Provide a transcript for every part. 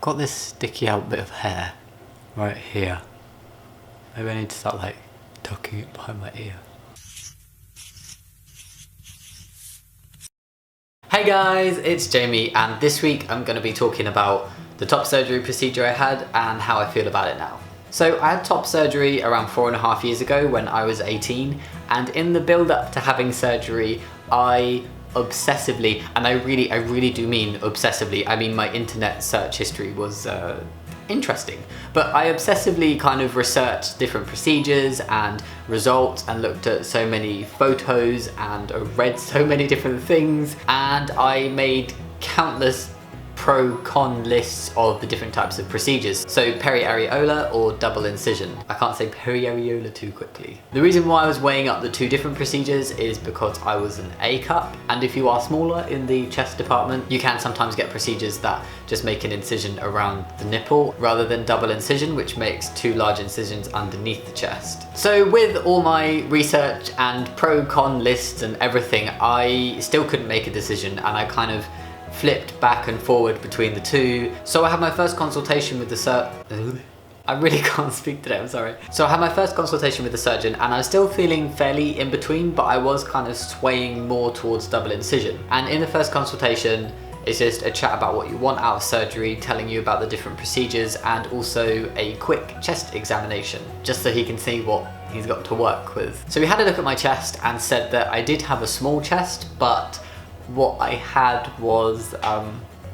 got this sticky out bit of hair right here. Maybe I need to start like tucking it behind my ear. Hey guys, it's Jamie, and this week I'm going to be talking about the top surgery procedure I had and how I feel about it now. So I had top surgery around 4.5 years ago when I was 18, and in the build up to having surgery I obsessively, and I really do mean obsessively, I mean my internet search history was interesting, but I obsessively kind of researched different procedures and results and looked at so many photos and read so many different things, and I made countless pro-con lists of the different types of procedures. So peri-areola or double incision. I can't say peri-areola too quickly. The reason why I was weighing up the two different procedures is because I was an A cup, and if you are smaller in the chest department, you can sometimes get procedures that just make an incision around the nipple rather than double incision, which makes two large incisions underneath the chest. So with all my research and pro-con lists and everything, I still couldn't make a decision, and I kind of flipped back and forward between the two. So I had my first consultation with the I really can't speak today, I'm sorry. So I had my first consultation with the surgeon, and I was still feeling fairly in between, but I was kind of swaying more towards double incision. And in the first consultation, it's just a chat about what you want out of surgery, telling you about the different procedures, and also a quick chest examination, just so he can see what he's got to work with. So he had a look at my chest and said that I did have a small chest, but what I had was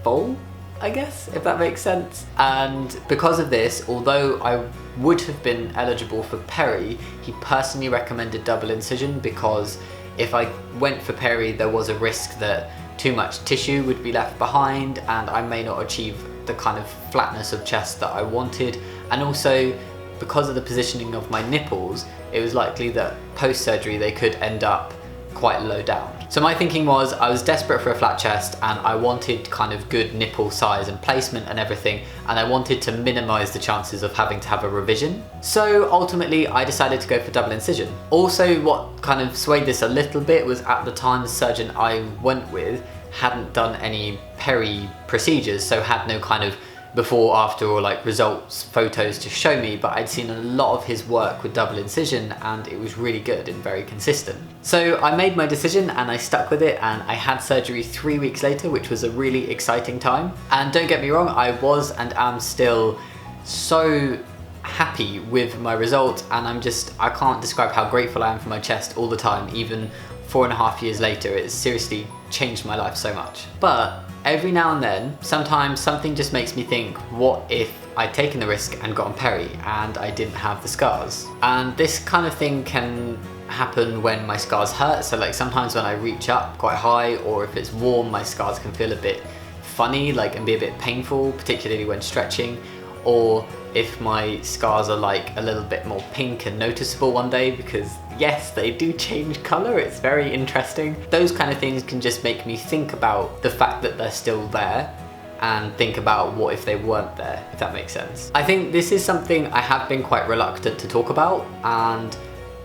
full, I guess, if that makes sense. And because of this, although I would have been eligible for peri, he personally recommended double incision, because if I went for peri, there was a risk that too much tissue would be left behind and I may not achieve the kind of flatness of chest that I wanted. And also, because of the positioning of my nipples, it was likely that post-surgery they could end up quite low down. So my thinking was, I was desperate for a flat chest and I wanted kind of good nipple size and placement and everything, and I wanted to minimize the chances of having to have a revision. So ultimately I decided to go for double incision. Also, what kind of swayed this a little bit was, at the time the surgeon I went with hadn't done any peri procedures, so had no kind of before, after, or like results photos to show me, but I'd seen a lot of his work with double incision and it was really good and very consistent. So I made my decision and I stuck with it, and I had surgery 3 weeks later, which was a really exciting time. And don't get me wrong, I was and am still so happy with my results, and I can't describe how grateful I am for my chest all the time. Even 4.5 years later, it's seriously changed my life so much. But every now and then, sometimes something just makes me think, what if I'd taken the risk and gotten peri and I didn't have the scars? And this kind of thing can happen when my scars hurt. So like sometimes when I reach up quite high, or if it's warm, my scars can feel a bit funny, like, and be a bit painful, particularly when stretching. Or if my scars are like a little bit more pink and noticeable one day, because yes, they do change colour, it's very interesting. Those kind of things can just make me think about the fact that they're still there, and think about what if they weren't there, if that makes sense. I think this is something I have been quite reluctant to talk about, and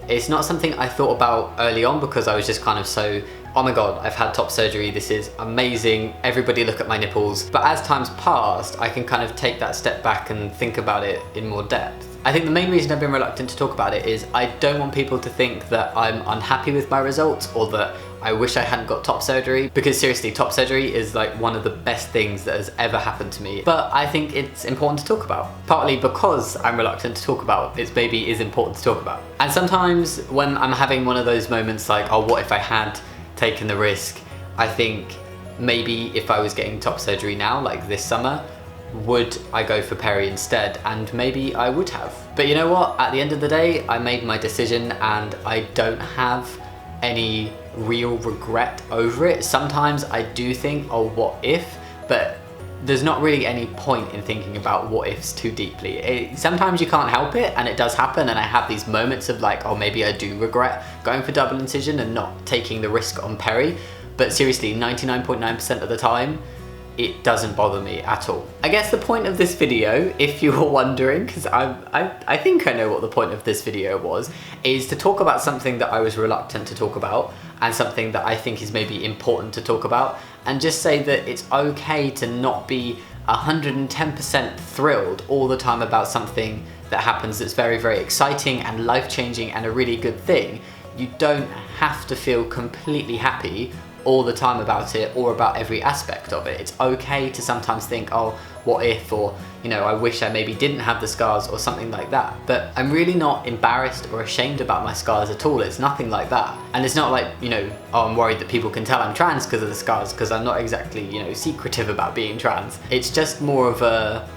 it's not something I thought about early on, because I was just kind of so, oh my god, I've had top surgery, this is amazing, everybody look at my nipples. But as time's passed, I can kind of take that step back and think about it in more depth. I think the main reason I've been reluctant to talk about it is I don't want people to think that I'm unhappy with my results, or that I wish I hadn't got top surgery, because seriously, top surgery is like one of the best things that has ever happened to me. But I think it's important to talk about, partly because I'm reluctant to talk about it, maybe is important to talk about. And sometimes when I'm having one of those moments like, oh, what if I had taken the risk, I think maybe if I was getting top surgery now, like this summer, would I go for peri instead? And maybe I would have. But you know what? At the end of the day, I made my decision and I don't have any real regret over it. Sometimes I do think, oh, what if? But there's not really any point in thinking about what ifs too deeply. Sometimes you can't help it, and it does happen, and I have these moments of like, oh, maybe I do regret going for double incision and not taking the risk on peri. But seriously, 99.9% of the time, it doesn't bother me at all. I guess the point of this video, if you were wondering, because I think I know what the point of this video was, is to talk about something that I was reluctant to talk about, and something that I think is maybe important to talk about, and just say that it's okay to not be 110% thrilled all the time about something that happens that's very, very exciting and life-changing and a really good thing, you don't have to feel completely happy all the time about it or about every aspect of it. It's okay to sometimes think, oh, what if, or, you know, I wish I maybe didn't have the scars or something like that. But I'm really not embarrassed or ashamed about my scars at all. It's nothing like that. And it's not like, you know, oh, I'm worried that people can tell I'm trans because of the scars, because I'm not exactly, you know, secretive about being trans. It's just more of a,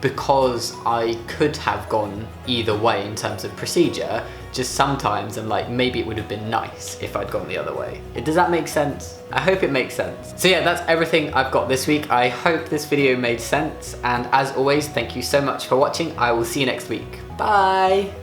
because I could have gone either way in terms of procedure, just sometimes I'm like, maybe it would have been nice if I'd gone the other way. Does that make sense? I hope it makes sense. So yeah, that's everything I've got this week. I hope this video made sense, and as always, thank you so much for watching. I will see you next week. Bye!